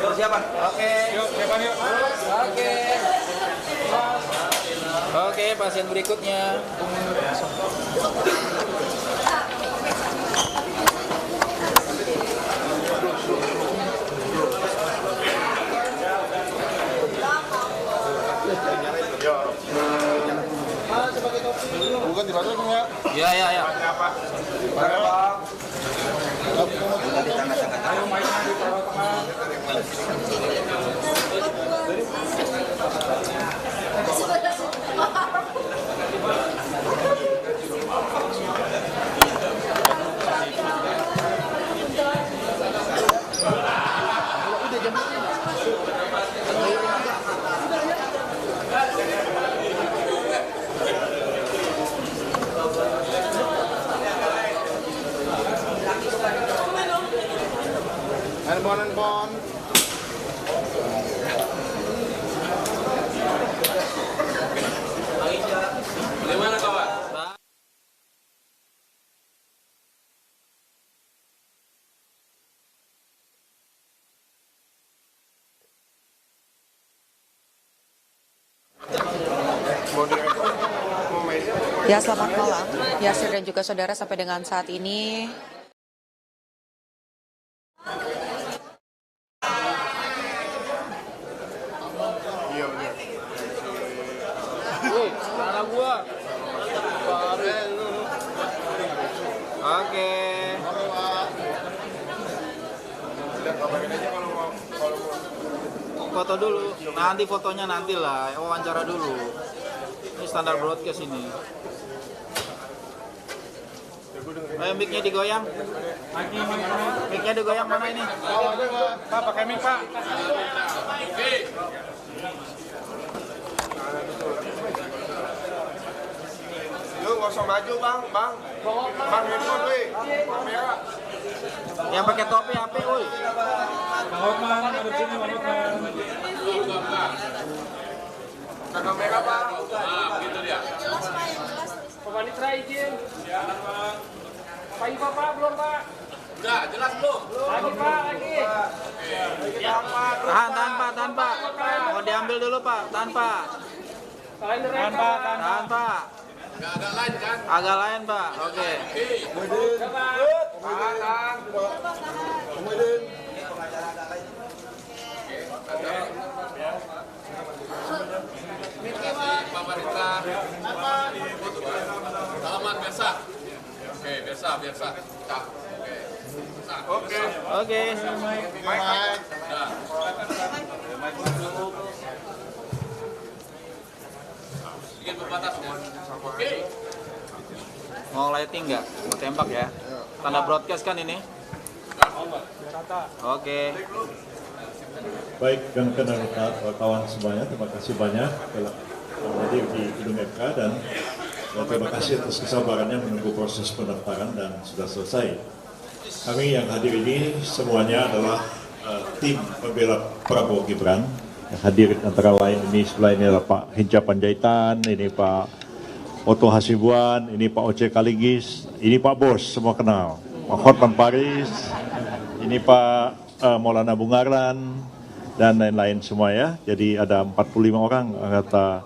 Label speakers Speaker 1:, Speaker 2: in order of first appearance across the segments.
Speaker 1: Persiapan. Oke.
Speaker 2: Yuk, siapa yuk?
Speaker 1: Oke. Oke, pasien berikutnya.
Speaker 2: Bukan di batas ya?
Speaker 1: Ya.
Speaker 2: Apa?
Speaker 1: Bang.
Speaker 2: Ayo mainnya di tengah. Handphone.
Speaker 1: Gimana kawan?
Speaker 3: Ya, selamat malam. Yasir dan juga saudara, sampai dengan saat ini
Speaker 1: Mana gua? Oke. Foto dulu. Nanti fotonya nanti lah. Wawancara dulu. Ini standar broadcast ini. Ayo mic-nya digoyang. Mic-nya digoyang mana ini?
Speaker 2: Pak, pakai mic, Pak. Yuk, nggak usah maju, Bang. Bang, handphone, weh. Kamera.
Speaker 1: Yang pakai topi HP, woi.
Speaker 2: Bang Hotman, ada di sini, Bang Hotman. Kamera, Pak.
Speaker 1: Gitu dia.
Speaker 4: Pak Panitra izin. Pak Iva, Pak, belum Pak?
Speaker 1: Udah, jelas belum?
Speaker 4: Lagi Pak, lagi.
Speaker 1: Tahan Pak. Mau diambil dulu Pak, tahan Pak.
Speaker 4: Kalian direkam.
Speaker 1: Tahan Pak. Agak lain kan? Agak lain Pak, oke. Pak Panitra. Salaman biasa. Oke, biasa. Oke. Sedikit pembatasnya. Oke. Mau lighting nggak? Mau tembak ya? Tanda broadcast kan ini? Oke.
Speaker 5: Baik, rekan-rekan wartawan semuanya, terima kasih banyak telah hadir di gedung MK dan terima kasih atas kesabarannya menunggu proses pendaftaran dan sudah selesai. Kami yang hadir ini semuanya adalah tim pembela Prabowo Gibran. Yang hadir antara lain ini sebelah ini adalah Pak Hinca Panjaitan, ini Pak Oto Hasibuan, ini Pak Oce Kaligis, ini Pak Bos, semua kenal. Pak Hotman Paris, ini Pak Maulana Bungarlan, dan lain-lain semua ya. Jadi ada 45 orang anggota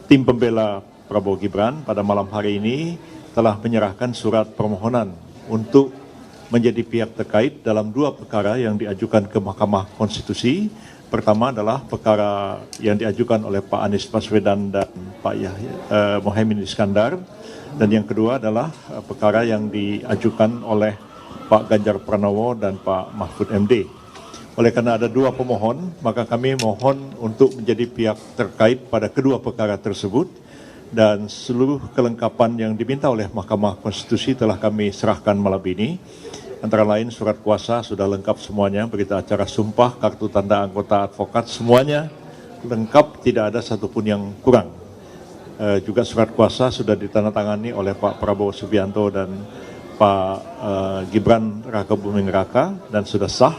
Speaker 5: tim pembela Prabowo Gibran pada malam hari ini telah menyerahkan surat permohonan untuk menjadi pihak terkait dalam dua perkara yang diajukan ke Mahkamah Konstitusi. Pertama adalah perkara yang diajukan oleh Pak Anies Baswedan dan Pak Mohaimin Iskandar. Dan yang kedua adalah perkara yang diajukan oleh Pak Ganjar Pranowo dan Pak Mahfud MD. Oleh karena ada dua pemohon, maka kami mohon untuk menjadi pihak terkait pada kedua perkara tersebut. Dan seluruh kelengkapan yang diminta oleh Mahkamah Konstitusi telah kami serahkan malam ini. Antara lain surat kuasa sudah lengkap semuanya, berita acara sumpah, kartu tanda anggota advokat, semuanya lengkap, tidak ada satupun yang kurang. Juga surat kuasa sudah ditandatangani oleh Pak Prabowo Subianto dan Pak Gibran Raka Buming Raka dan sudah sah,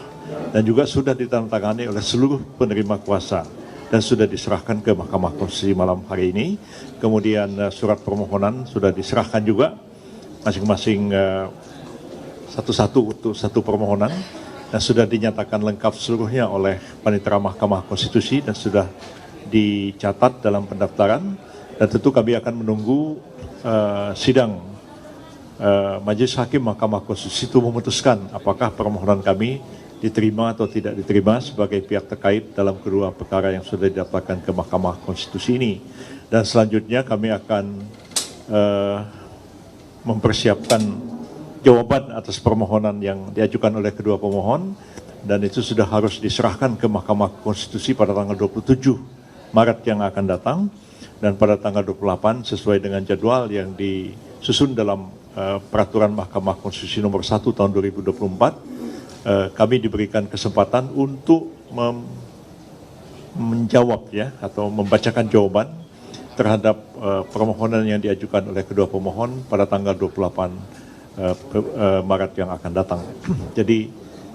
Speaker 5: dan juga sudah ditandatangani oleh seluruh penerima kuasa dan sudah diserahkan ke Mahkamah Konstitusi malam hari ini. Kemudian surat permohonan sudah diserahkan juga masing-masing satu-satu untuk satu permohonan. dan sudah dinyatakan lengkap seluruhnya oleh Panitera Mahkamah Konstitusi dan sudah dicatat dalam pendaftaran, dan tentu kami akan menunggu sidang Majelis Hakim Mahkamah Konstitusi itu memutuskan apakah permohonan kami diterima atau tidak diterima sebagai pihak terkait dalam kedua perkara yang sudah didaftarkan ke Mahkamah Konstitusi ini. Dan selanjutnya kami akan mempersiapkan jawaban atas permohonan yang diajukan oleh kedua pemohon, dan itu sudah harus diserahkan ke Mahkamah Konstitusi pada tanggal 27 Maret yang akan datang, dan pada tanggal 28 sesuai dengan jadwal yang disusun dalam peraturan Mahkamah Konstitusi nomor 1 tahun 2024, kami diberikan kesempatan untuk menjawab ya, atau membacakan jawaban terhadap permohonan yang diajukan oleh kedua pemohon pada tanggal 28 Maret yang akan datang. Jadi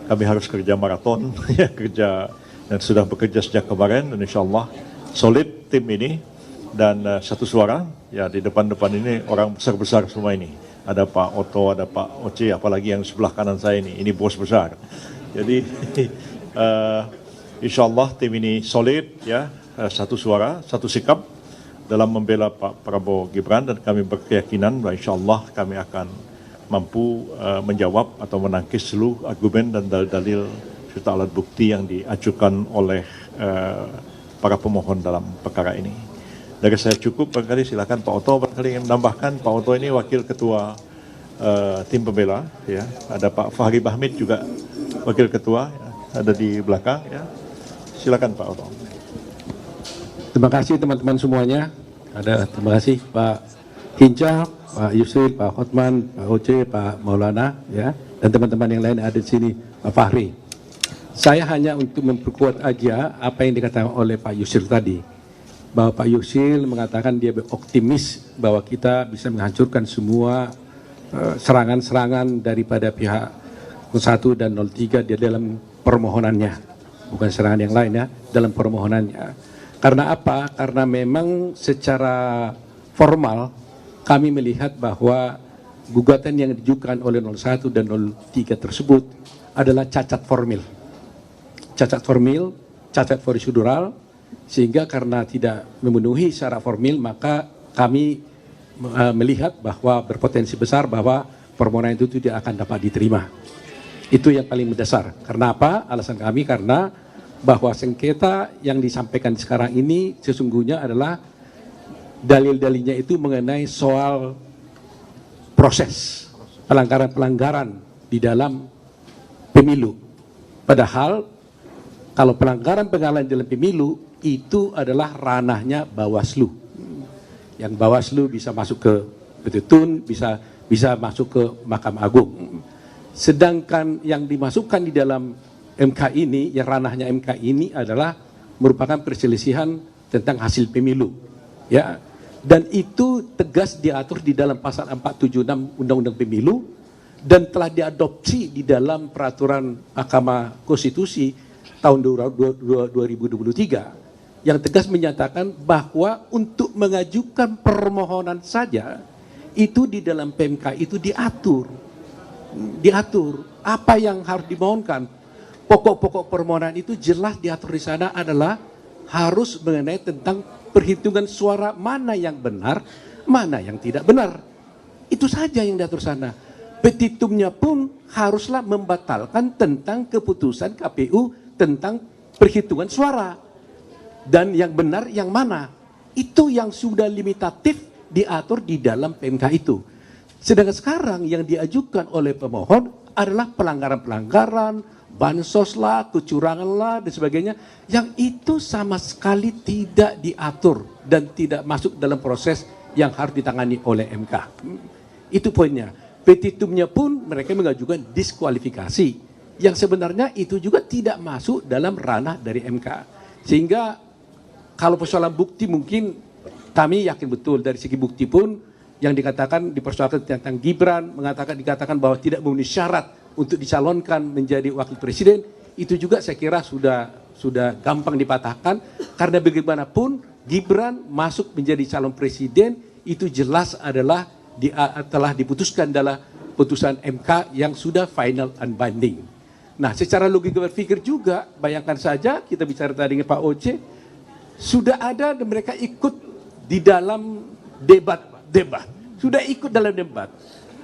Speaker 5: kami harus kerja maraton, ya, kerja, dan sudah bekerja sejak kemarin, dan insya Allah solid tim ini, dan satu suara, ya, di depan-depan ini orang besar-besar semua ini. Ada Pak Oto, ada Pak Oce, apalagi yang sebelah kanan saya ini bos besar. Jadi insya Allah tim ini solid, ya, satu suara, satu sikap dalam membela Pak Prabowo Gibran, dan kami berkeyakinan bahwa insya Allah kami akan mampu menjawab atau menangkis seluruh argumen dan dalil-dalil serta alat bukti yang diajukan oleh para pemohon dalam perkara ini. Dari saya cukup, barangkali silakan Pak Oto barangkali yang menambahkan. Pak Oto ini wakil ketua tim pembela, ya. Ada Pak Fahri Bahmid juga wakil ketua, ya, ada di belakang, ya. Silakan Pak Oto.
Speaker 6: Terima kasih teman-teman semuanya. Terima kasih Pak Hinca, Pak Yusril, Pak Hotman, Pak Oce, Pak Maulana, ya, dan teman-teman yang lain ada di sini, Pak Fahri. Saya hanya untuk memperkuat aja apa yang dikatakan oleh Pak Yusril tadi, bahwa Pak Yusril mengatakan dia optimis bahwa kita bisa menghancurkan semua serangan-serangan daripada pihak 01 dan 03 di dalam permohonannya, bukan serangan yang lain, ya, dalam permohonannya. Karena apa? Karena memang secara formal kami melihat bahwa gugatan yang diajukan oleh 01 dan 03 tersebut adalah cacat formil. Cacat formil, cacat prosedural, sehingga karena tidak memenuhi syarat formil, maka kami melihat bahwa berpotensi besar bahwa permohonan itu tidak akan dapat diterima. Itu yang paling mendasar. Karena apa? Alasan kami karena bahwa sengketa yang disampaikan sekarang ini sesungguhnya adalah dalil-dalilnya itu mengenai soal proses pelanggaran-pelanggaran di dalam pemilu. Padahal kalau pelanggaran-pelanggaran dalam pemilu itu adalah ranahnya Bawaslu. Yang Bawaslu bisa masuk ke Petitun, bisa masuk ke Mahkamah Agung. Sedangkan yang dimasukkan di dalam MK ini, yang ranahnya MK ini adalah merupakan perselisihan tentang hasil pemilu, ya, dan itu tegas diatur di dalam pasal 476 Undang-Undang Pemilu dan telah diadopsi di dalam peraturan Mahkamah Konstitusi tahun 2023 yang tegas menyatakan bahwa untuk mengajukan permohonan saja itu di dalam PMK itu diatur apa yang harus dimohonkan. Pokok-pokok permohonan itu jelas diatur di sana adalah harus mengenai tentang perhitungan suara mana yang benar, mana yang tidak benar. Itu saja yang diatur sana. Petitumnya pun haruslah membatalkan tentang keputusan KPU tentang perhitungan suara. Dan yang benar yang mana. Itu yang sudah limitatif diatur di dalam PMK itu. Sedangkan sekarang yang diajukan oleh pemohon adalah pelanggaran-pelanggaran, bansos lah, kecurangan lah, dan sebagainya, yang itu sama sekali tidak diatur dan tidak masuk dalam proses yang harus ditangani oleh MK. Itu poinnya. Petitumnya pun mereka mengajukan diskualifikasi, yang sebenarnya itu juga tidak masuk dalam ranah dari MK. Sehingga kalau persoalan bukti mungkin kami yakin betul dari segi bukti pun yang dikatakan dipersoalkan tentang Gibran, dikatakan bahwa tidak memenuhi syarat untuk dicalonkan menjadi wakil presiden, itu juga saya kira sudah gampang dipatahkan, karena bagaimanapun Gibran masuk menjadi calon presiden itu jelas adalah telah diputuskan dalam putusan MK yang sudah final and binding. Nah, secara logika berpikir juga, bayangkan saja kita bicara tadi dengan Pak Oce, sudah ada dan mereka ikut di dalam debat. Sudah ikut dalam debat.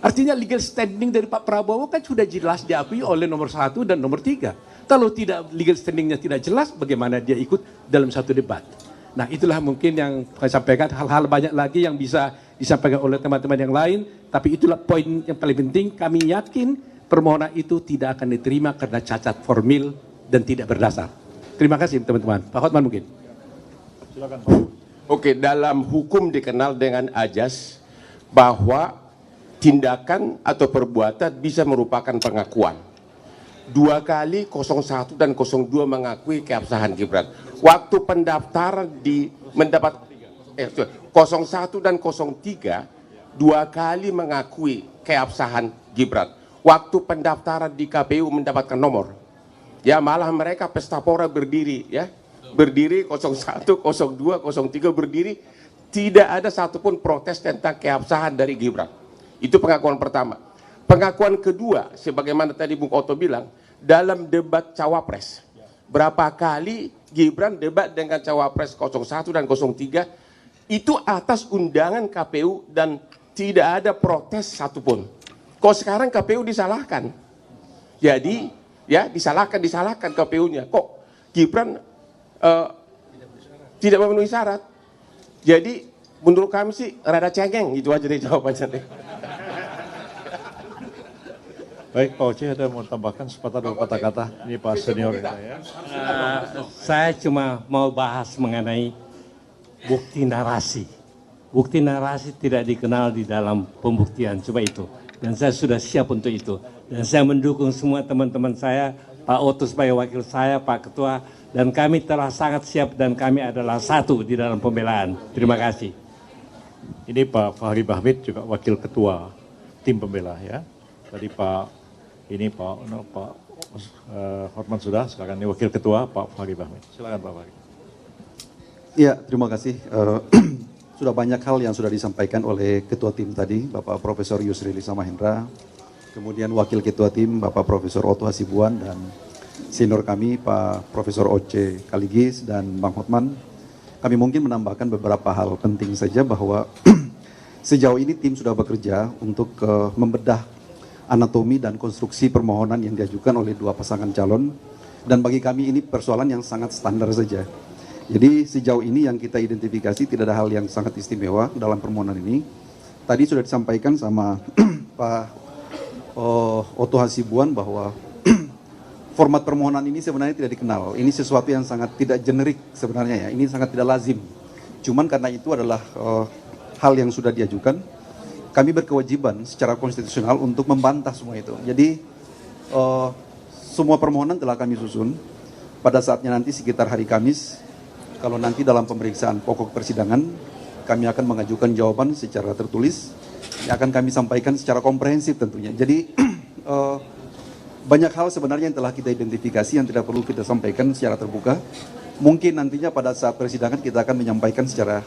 Speaker 6: Artinya legal standing dari Pak Prabowo kan sudah jelas diakui oleh nomor 1 dan nomor 3. Kalau tidak legal standingnya tidak jelas, bagaimana dia ikut dalam satu debat. Nah, itulah mungkin yang saya sampaikan, hal-hal banyak lagi yang bisa disampaikan oleh teman-teman yang lain, tapi itulah poin yang paling penting. Kami yakin permohonan itu tidak akan diterima karena cacat formil dan tidak berdasar. Terima kasih teman-teman. Pak Hotman mungkin.
Speaker 5: Silakan Pak.
Speaker 7: Oke, dalam hukum dikenal dengan ajas bahwa tindakan atau perbuatan bisa merupakan pengakuan. 2 kali 01 dan 02 mengakui keabsahan Gibran. Waktu pendaftaran mendapat 01 dan 03 2 kali mengakui keabsahan Gibran. Waktu pendaftaran di KPU mendapatkan nomor. Ya, malah mereka pesta pora berdiri, ya. Berdiri 01, 02, 03 berdiri, tidak ada satupun protes tentang keabsahan dari Gibran. Itu pengakuan pertama. Pengakuan kedua, sebagaimana tadi Bung Otto bilang, dalam debat cawapres. Berapa kali Gibran debat dengan cawapres 01 dan 03, itu atas undangan KPU dan tidak ada protes satupun. Kok sekarang KPU disalahkan? Jadi, ya disalahkan KPU-nya. Kok Gibran tidak memenuhi syarat? Jadi menurut kami sih rada cengeng, itu aja deh jawabannya.
Speaker 5: Baik, Pak Oce ada mau tambahkan sepatah dua kata-kata. Ini Pak senior kita ya.
Speaker 8: Saya cuma mau bahas mengenai bukti narasi. Bukti narasi tidak dikenal di dalam pembuktian, coba itu. Dan saya sudah siap untuk itu. Dan saya mendukung semua teman-teman saya, Pak Otto sebagai wakil saya, Pak Ketua, dan kami telah sangat siap dan kami adalah satu di dalam pembelaan. Terima kasih.
Speaker 5: Ini Pak Fahri Bahmid juga wakil ketua tim pembela ya. Tadi Pak Hotman sudah, sekarang ini wakil ketua Pak Fahri Bahmid. Silakan Pak Fahri.
Speaker 9: Ya, terima kasih. Sudah banyak hal yang sudah disampaikan oleh ketua tim tadi, Bapak Profesor Yusril Isamahendra, kemudian wakil ketua tim Bapak Profesor Otto Hasibuan dan senior kami Pak Profesor Oce Kaligis dan Bang Hotman. Kami mungkin menambahkan beberapa hal penting saja bahwa sejauh ini tim sudah bekerja untuk membedah anatomi dan konstruksi permohonan yang diajukan oleh dua pasangan calon, dan bagi kami ini persoalan yang sangat standar saja. Jadi sejauh ini yang kita identifikasi tidak ada hal yang sangat istimewa dalam permohonan ini. Tadi sudah disampaikan sama Pak Otto Hasibuan bahwa format permohonan ini sebenarnya tidak dikenal. Ini sesuatu yang sangat tidak generik sebenarnya ya. Ini sangat tidak lazim. Cuman karena itu adalah hal yang sudah diajukan, kami berkewajiban secara konstitusional untuk membantah semua itu. Jadi semua permohonan telah kami susun. Pada saatnya nanti sekitar hari Kamis, kalau nanti dalam pemeriksaan pokok persidangan, kami akan mengajukan jawaban secara tertulis, yang akan kami sampaikan secara komprehensif tentunya. Jadi banyak hal sebenarnya yang telah kita identifikasi yang tidak perlu kita sampaikan secara terbuka. Mungkin nantinya pada saat persidangan kita akan menyampaikan secara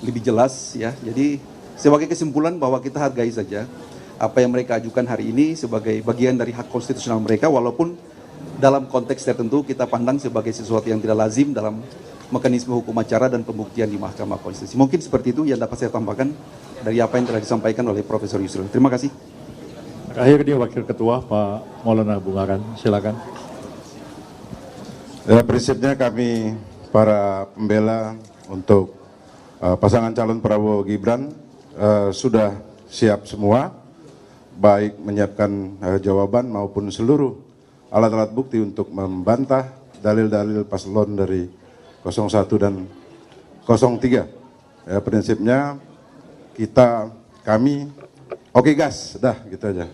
Speaker 9: lebih jelas ya. Jadi sebagai kesimpulan bahwa kita hargai saja apa yang mereka ajukan hari ini sebagai bagian dari hak konstitusional mereka, walaupun dalam konteks tertentu kita pandang sebagai sesuatu yang tidak lazim dalam mekanisme hukum acara dan pembuktian di Mahkamah Konstitusi. Mungkin seperti itu yang dapat saya tambahkan dari apa yang telah disampaikan oleh Profesor Yusril. Terima kasih.
Speaker 5: Akhir dia Wakil Ketua Pak Maulana Bungaran, silakan.
Speaker 10: Ya, prinsipnya kami para pembela untuk pasangan calon Prabowo Gibran sudah siap semua, baik menyiapkan jawaban maupun seluruh alat-alat bukti untuk membantah dalil-dalil paslon dari 01 dan 03. Ya, prinsipnya kami oke gas, dah gitu aja.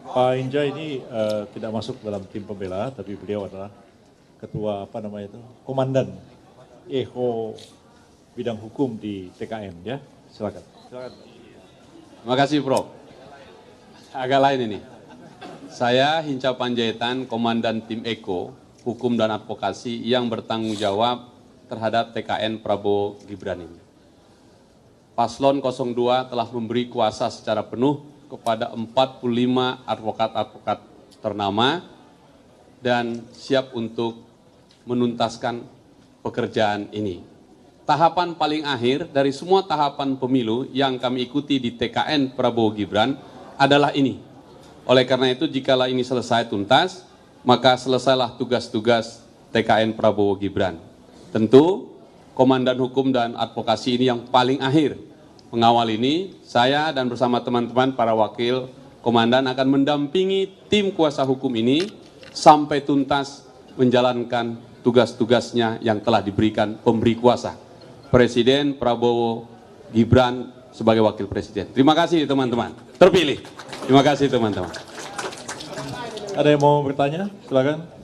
Speaker 5: Pak Inja ini tidak masuk dalam tim pembela, tapi beliau adalah ketua komandan EHO bidang hukum di TKN ya. Silakan.
Speaker 11: Terima kasih Prof. Agak lain ini. Saya Hinca Panjaitan, komandan tim EKO Hukum dan Advokasi yang bertanggung jawab terhadap TKN Prabowo Gibran ini. Paslon 02 telah memberi kuasa secara penuh kepada 45 advokat-advokat ternama dan siap untuk menuntaskan pekerjaan ini. Tahapan paling akhir dari semua tahapan pemilu yang kami ikuti di TKN Prabowo Gibran adalah ini. Oleh karena itu, jikalau ini selesai tuntas, maka selesailah tugas-tugas TKN Prabowo Gibran. Tentu, Komandan Hukum dan Advokasi ini yang paling akhir. Mengawal ini, saya dan bersama teman-teman para wakil komandan akan mendampingi tim kuasa hukum ini sampai tuntas menjalankan tugas-tugasnya yang telah diberikan pemberi kuasa, Presiden Prabowo Gibran sebagai Wakil Presiden. Terima kasih teman-teman, terpilih. Terima kasih teman-teman.
Speaker 5: Ada yang mau bertanya? Silakan.